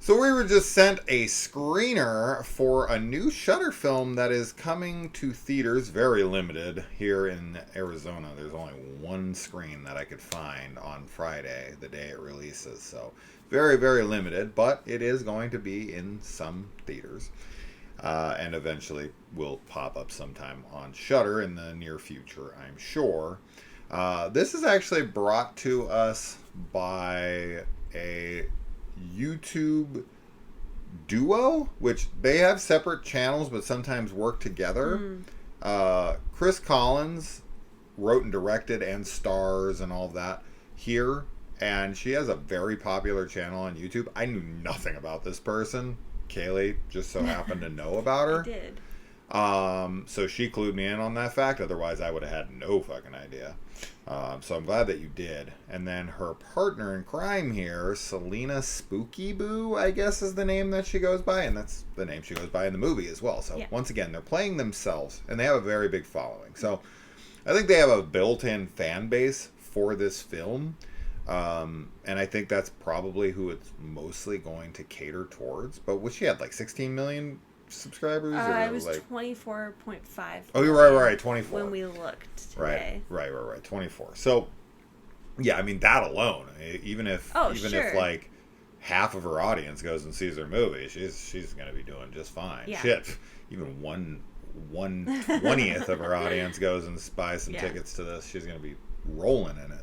So we were just sent a screener for a new Shudder film that is coming to theaters, very limited, here in Arizona. There's only one screen that I could find on Friday, the day it releases. So very, very limited, but it is going to be in some theaters. And eventually will pop up sometime on Shudder in the near future, I'm sure. This is actually brought to us by a YouTube duo, which they have separate channels but sometimes work together. Chris Collins wrote and directed and stars and all of that here, and she has a very popular channel on YouTube. I knew nothing about this person. Kaylee just so happened to know about her. I did. So she clued me in on that fact. Otherwise, I would have had no fucking idea. So I'm glad that you did. And then her partner in crime here, Selena Spooky Boo, I guess is the name that she goes by. And that's the name she goes by in the movie as well. So once again, they're playing themselves. And they have a very big following. So I think they have a built-in fan base for this film. And I think that's probably who it's mostly going to cater towards. But what she had, like 16 million subscribers? It was like 24.5. Oh, you're right, 24. When we looked today. Right, 24. So, yeah, I mean, that alone, even if like half of her audience goes and sees her movie, she's going to be doing just fine. Yeah. Shit, even one 20th of her audience goes and buys some tickets to this, she's going to be rolling in it.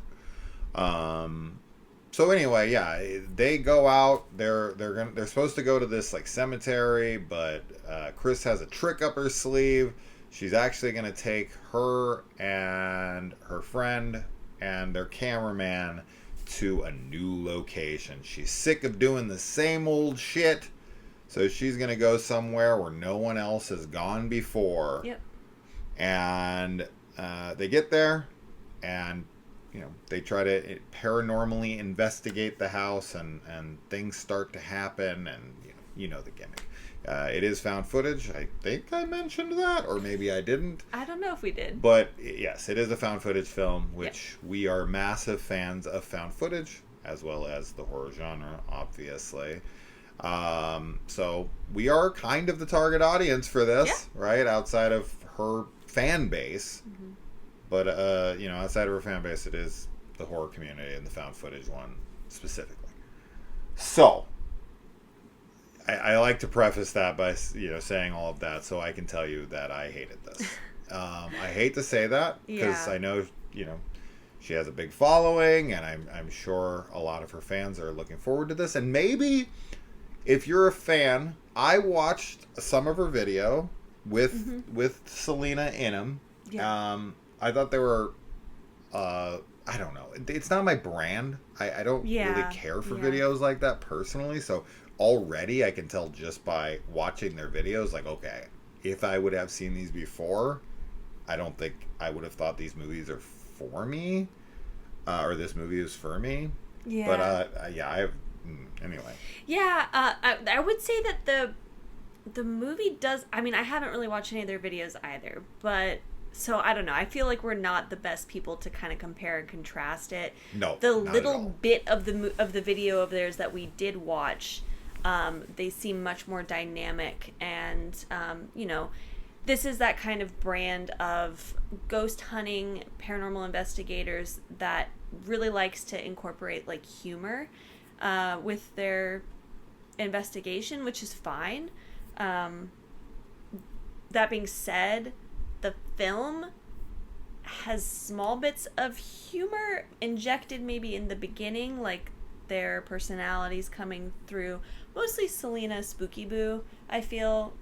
So anyway, they go out. They're supposed to go to this like cemetery, but Chris has a trick up her sleeve. She's actually gonna take her and her friend and their cameraman to a new location. She's sick of doing the same old shit, so she's gonna go somewhere where no one else has gone before. Yep. And they get there, and they try to paranormally investigate the house, and things start to happen, and you know the gimmick. It is found footage. I think I mentioned that, or maybe I didn't. I don't know if we did. But yes, it is a found footage film, which we are massive fans of found footage, as well as the horror genre, obviously. So we are kind of the target audience for this, right? Outside of her fan base. Mm-hmm. But, outside of her fan base, it is the horror community and the found footage one specifically. So, I like to preface that by, saying all of that so I can tell you that I hated this. I hate to say that because I know, she has a big following, and I'm sure a lot of her fans are looking forward to this. And maybe if you're a fan, I watched some of her video with Selena in them. Yeah. I thought they were, I don't know. It's not my brand. I don't really care for videos like that personally. So already I can tell just by watching their videos, like, okay, if I would have seen these before, I don't think I would have thought these movies are for me, or this movie is for me. Yeah. But, anyway. Yeah, I would say that the movie does, I mean, I haven't really watched any of their videos either, but... So, I don't know. I feel like we're not the best people to kind of compare and contrast it. No, the little bit of the video of theirs that we did watch, they seem much more dynamic. And, this is that kind of brand of ghost hunting paranormal investigators that really likes to incorporate, like, humor with their investigation, which is fine. That being said... The film has small bits of humor injected maybe in the beginning, like their personalities coming through. Mostly Selena Spooky Boo, I feel,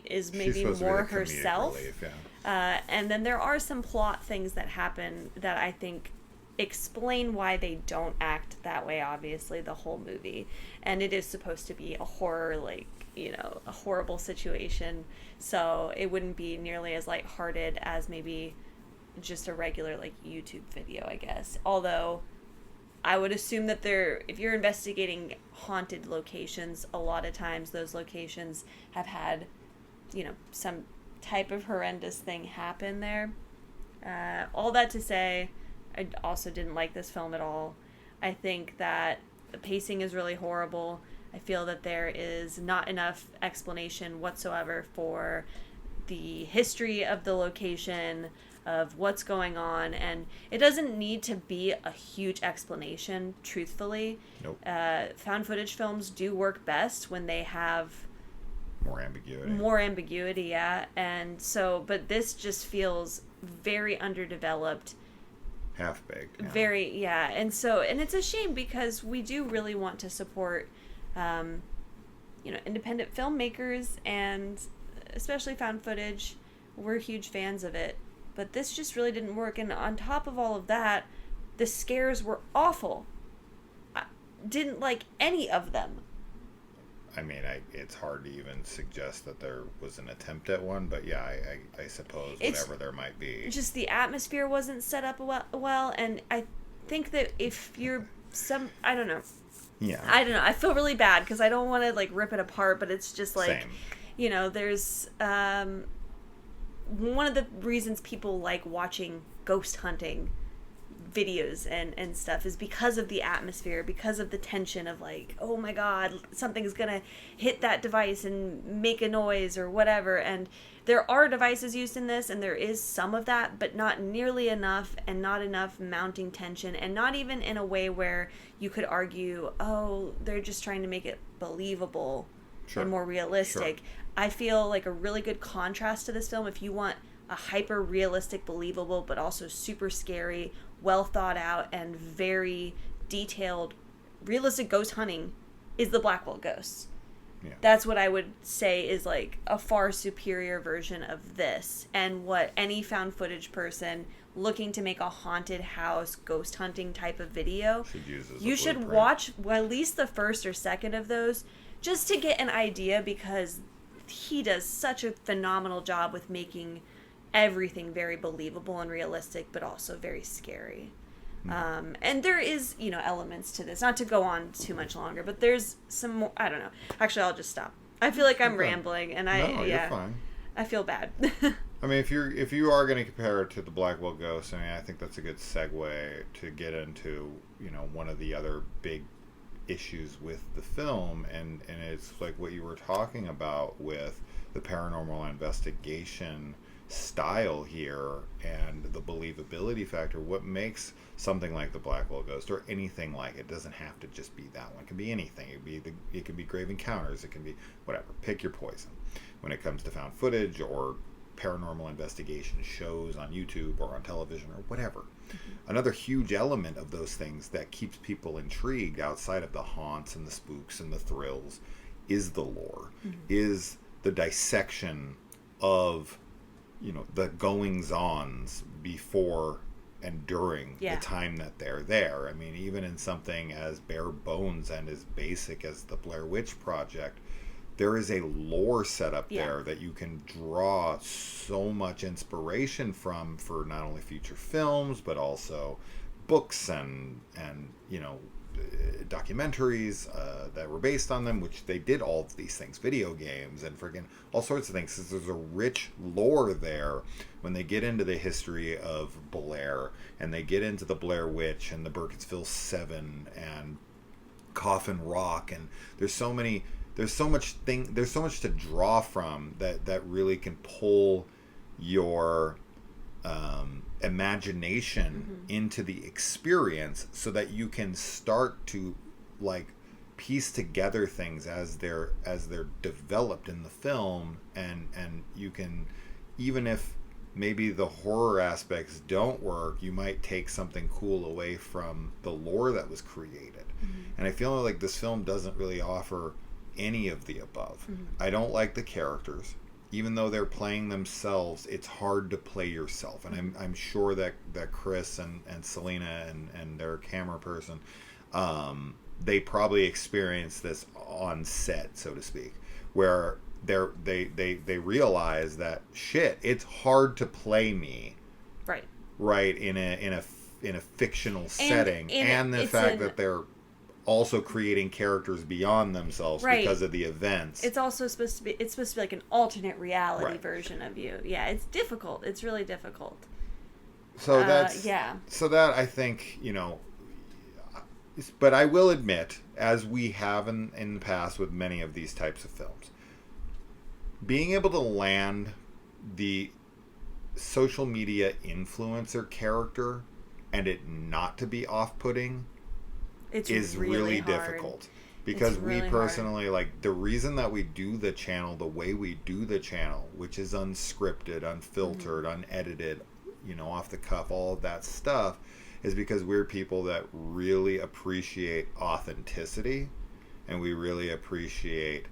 is maybe more herself. Relief, and then there are some plot things that happen that I think explain why they don't act that way, obviously, the whole movie. And it is supposed to be a horror, like, a horrible situation, so it wouldn't be nearly as lighthearted as maybe just a regular, like, YouTube video, I guess. Although, I would assume that if you're investigating haunted locations, a lot of times those locations have had, some type of horrendous thing happen there. All that to say, I also didn't like this film at all. I think that the pacing is really horrible. I feel that there is not enough explanation whatsoever for the history of the location, of what's going on, and it doesn't need to be a huge explanation, truthfully. Nope. Found footage films do work best when they have more ambiguity, yeah. And so, but this just feels very underdeveloped, half-baked. Yeah. very, yeah. And so, and it's a shame because we do really want to support independent filmmakers, and especially found footage. We're huge fans of it, but this just really didn't work. And on top of all of that, the scares were awful. I didn't like any of them. I mean, it's hard to even suggest that there was an attempt at one, but yeah, I suppose whatever there might be. Just the atmosphere wasn't set up well, and I think that if you're I don't know. Yeah. I don't know. I feel really bad because I don't want to like rip it apart, but it's just like, Same. There's one of the reasons people like watching ghost hunting videos and stuff is because of the atmosphere, because of the tension of like, oh my god, something's gonna hit that device and make a noise or whatever. And there are devices used in this, and there is some of that, but not nearly enough, and not enough mounting tension, and not even in a way where you could argue, oh, they're just trying to make it believable and more realistic. Sure. I feel like a really good contrast to this film, if you want a hyper realistic, believable, but also super scary, well thought out, and very detailed, realistic ghost hunting, is the Blackwell Ghosts. Yeah. That's what I would say is like a far superior version of this, and what any found footage person looking to make a haunted house ghost hunting type of video should use as you should watch at least the first or second of those just to get an idea, because he does such a phenomenal job with making everything very believable and realistic, but also very scary. And there is, elements to this, not to go on too much longer, but there's some more, I don't know. Actually, I'll just stop. I feel like I'm rambling, and you're fine. I feel bad. I mean, if you are going to compare it to the Blackwell Ghost, I mean, I think that's a good segue to get into, one of the other big issues with the film, and it's like what you were talking about with the paranormal investigation style here and the believability factor. What makes something like the Blackwell Ghost, or anything like it, doesn't have to just be that one. It can be anything. It can be Grave Encounters. It can be whatever. Pick your poison. When it comes to found footage or paranormal investigation shows on YouTube or on television or whatever. Mm-hmm. Another huge element of those things that keeps people intrigued outside of the haunts and the spooks and the thrills is the lore, is the dissection of the goings-ons before and during the time that they're there. I mean, even in something as bare bones and as basic as the Blair Witch Project, there is a lore set up there that you can draw so much inspiration from for not only future films, but also books and documentaries that were based on them, which they did all of these things, video games and friggin' all sorts of things. So there's a rich lore there when they get into the history of Blair, and they get into the Blair Witch and the Burkittsville 7 and Coffin Rock, and there's so much to draw from that really can pull your imagination into the experience, so that you can start to like piece together things as they're developed in the film, and you can, even if maybe the horror aspects don't work, you might take something cool away from the lore that was created. And I feel like this film doesn't really offer any of the above. I don't like the characters. Even though they're playing themselves, it's hard to play yourself. And I'm sure that Chris and Selena and their camera person, they probably experienced this on set, so to speak, where they realize that shit, it's hard to play me right in a fictional setting, and the fact that they're also creating characters beyond themselves because of the events. It's also supposed to be like an alternate reality version of you. Yeah, it's difficult. It's really difficult. So so that I think, but I will admit, as we have in the past with many of these types of films, being able to land the social media influencer character and it not to be off-putting is really difficult. Because we personally, like, the reason that we do the channel the way we do the channel, which is unscripted, unfiltered, unedited, off the cuff, all of that stuff, is because we're people that really appreciate authenticity, and we really appreciate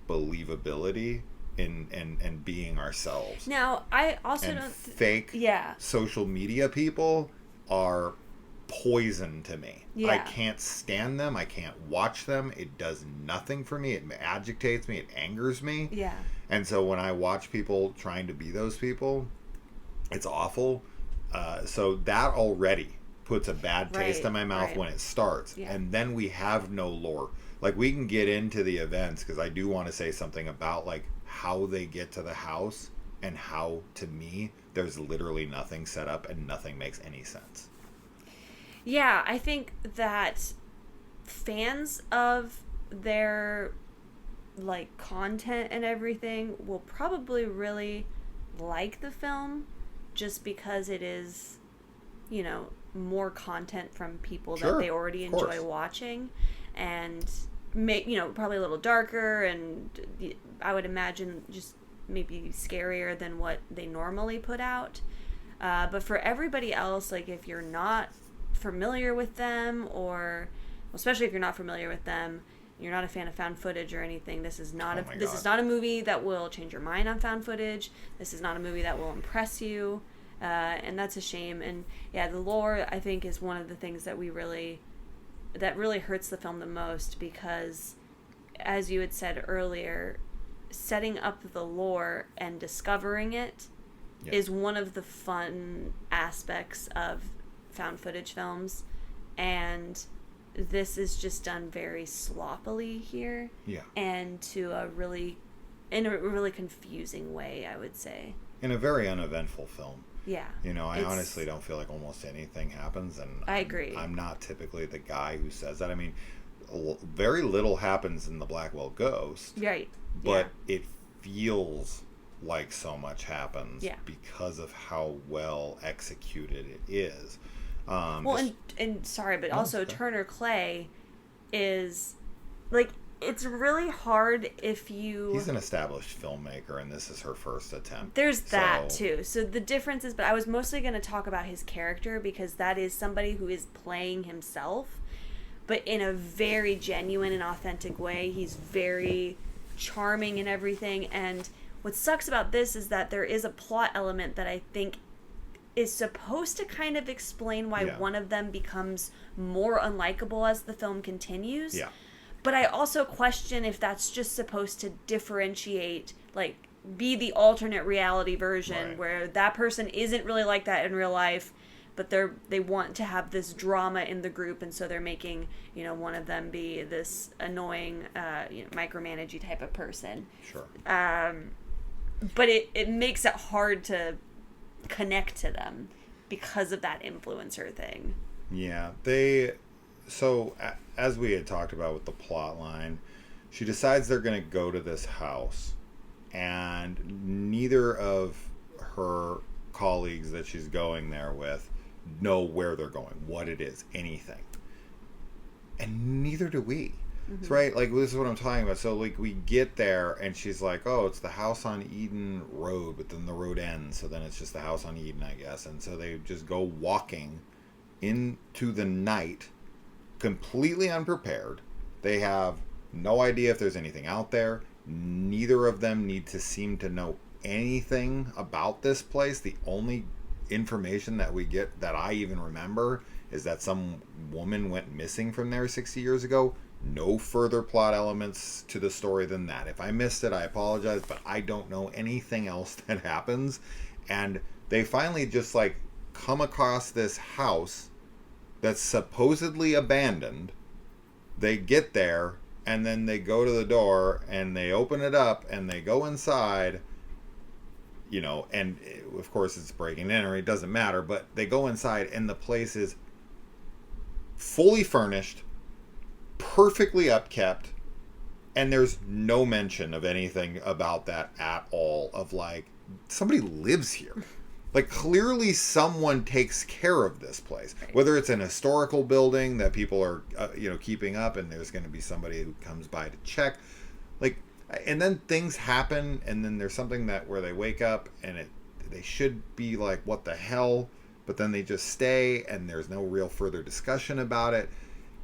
believability in being ourselves. Now, I also and don't... fake social media people are poison to me. I can't stand them. I can't watch them. It does nothing for me. It agitates me. It angers me. Yeah. And so when I watch people trying to be those people, it's awful. So that already puts a bad taste in my mouth when it starts. Yeah. And then we have no lore. Like, we can get into the events, because I do want to say something about, like, how they get to the house, and how, to me, there's literally nothing set up and nothing makes any sense. Yeah, I think that fans of their, like, content and everything will probably really like the film, just because it is, more content from people that they already enjoy watching, and probably a little darker, and I would imagine just maybe scarier than what they normally put out. But for everybody else, like, if you're not familiar with them, or especially if you're not familiar with them, you're not a fan of found footage or anything, this is not is not a movie that will change your mind on found footage. This is not a movie that will impress you, and that's a shame. And the lore, I think, is one of the things that really hurts the film the most, because, as you had said earlier, setting up the lore and discovering it is one of the fun aspects of found footage films, and this is just done very sloppily here, and in a really confusing way, I would say, in a very uneventful film. I honestly don't feel like almost anything happens, and I agree. I'm not typically the guy who says that. I mean, very little happens in The Blackwell Ghost, but it feels like so much happens because of how well executed it is. Sorry, but also Turner Clay is, like, it's really hard if you... He's an established filmmaker, and this is her first attempt. There's that, too. So the difference is, but I was mostly going to talk about his character, because that is somebody who is playing himself, but in a very genuine and authentic way. He's very charming and everything, and what sucks about this is that there is a plot element that I think is supposed to kind of explain why one of them becomes more unlikable as the film continues. But I also question if that's just supposed to differentiate, like, be the alternate reality version where that person isn't really like that in real life, but they want to have this drama in the group, and so they're making, one of them be this annoying, micromanagey type of person. But it makes it hard to connect to them because of that influencer thing. So as we had talked about with the plot line, she decides they're going to go to this house, and neither of her colleagues that she's going there with know where they're going, what it is, anything, and neither do we. That's right. Like, this is what I'm talking about. So, like, we get there, and she's like, oh, it's the house on Eden Road, but then the road ends, so then it's just the house on Eden, I guess. And so they just go walking into the night, completely unprepared. They have no idea if there's anything out there. Neither of them need to seem to know anything about this place. The only information that we get, that I even remember, is that some woman went missing from there 60 years ago. No further plot elements to the story than that. If I missed it, I apologize, but I don't know anything else that happens. And they finally just, like, come across this house that's supposedly abandoned. They get there, and then they go to the door, and they open it up, and they go inside, and of course it's breaking in, or it doesn't matter, but they go inside, and the place is fully furnished, perfectly upkept, and there's no mention of anything about that at all, of like, somebody lives here. Like, clearly someone takes care of this place. Right. Whether it's an historical building that people are, keeping up, and there's going to be somebody who comes by to check. Like, and then things happen, and then there's something that where they wake up, and they should be like, what the hell? But then they just stay, and there's no real further discussion about it.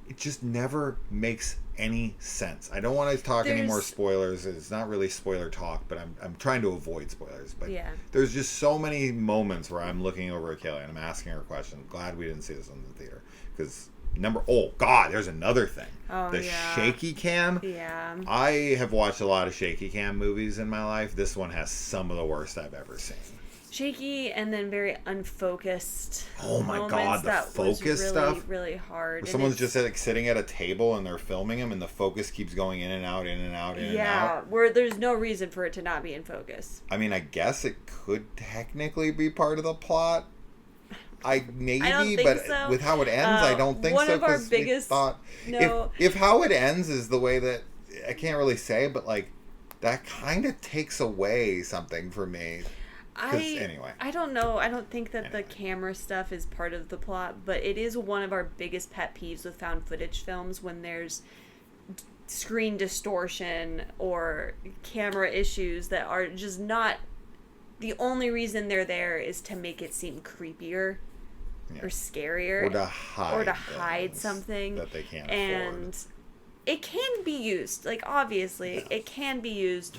It just never makes any sense. I don't want to talk any more spoilers. It's not really spoiler talk, but I'm trying to avoid spoilers. But there's just so many moments where I'm looking over at Kelly and I'm asking her questions. Glad we didn't see this in the theater. Because there's another thing. Shaky cam. Yeah. I have watched a lot of shaky cam movies in my life. This one has some of the worst I've ever seen. Shaky and then very unfocused. Oh my god, the focus stuff. Really hard. Where someone's just like sitting at a table and they're filming him, and the focus keeps going in and out, in and out, in and out. Yeah, where there's no reason for it to not be in focus. I mean, I guess it could technically be part of the plot. I don't think so. With how it ends, I don't think so. One of our biggest if how it ends is the way that, I can't really say, but like that kind of takes away something for me. I don't know. I don't think that the camera stuff is part of the plot, but it is one of our biggest pet peeves with found footage films when there's screen distortion or camera issues that are just not, the only reason they're there is to make it seem creepier or scarier or to hide something that they can't and afford. It can be used, like, obviously it can be used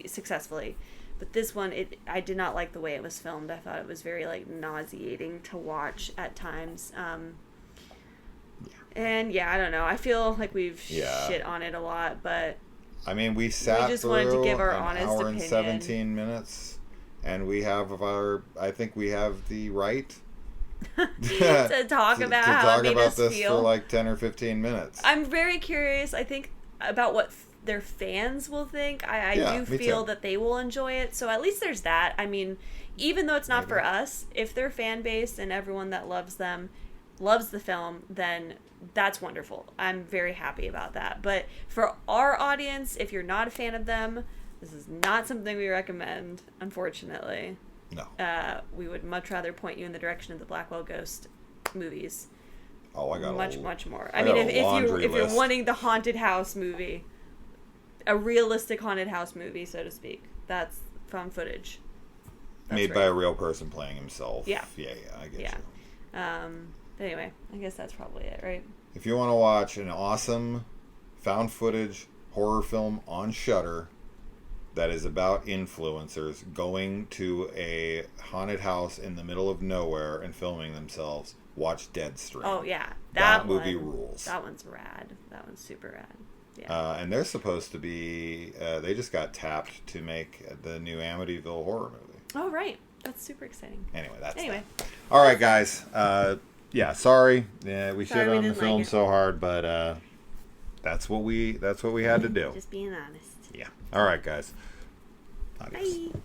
successfully. But this one, I did not like the way it was filmed. I thought it was very, like, nauseating to watch at times. And, I don't know. I feel like we've shit on it a lot, but... I mean, we just wanted to give our honest hour opinion. And 17 minutes, and we have I think we have the right... to talk about how it made us feel. this for, like, 10 or 15 minutes. I'm very curious, I think, about what their fans will think. I do feel that they will enjoy it, so at least there's that. I mean, even though it's not for us, if their fan base and everyone that loves them loves the film, then that's wonderful. I'm very happy about that. But for our audience, if you're not a fan of them, this is not something we recommend, unfortunately. No. We would much rather point you in the direction of the Blackwell Ghost movies. Oh, I got much more. I mean, if you're wanting the haunted house movie, a realistic haunted house movie, so to speak, that's found footage. Made by a real person playing himself. Yeah. Yeah, I get you. But anyway, I guess that's probably it, right? If you want to watch an awesome found footage horror film on Shudder that is about influencers going to a haunted house in the middle of nowhere and filming themselves, watch Deadstream. Oh, yeah. That movie rules. That one's rad. That one's super rad. Yeah. And they're supposed to be, they just got tapped to make the new Amityville horror movie. Oh, right. That's super exciting. Anyway, that's that. All right, guys. Sorry. Yeah, we shit on the film so hard, but that's what we had to do. Just being honest. Yeah. All right, guys. Adios. Bye.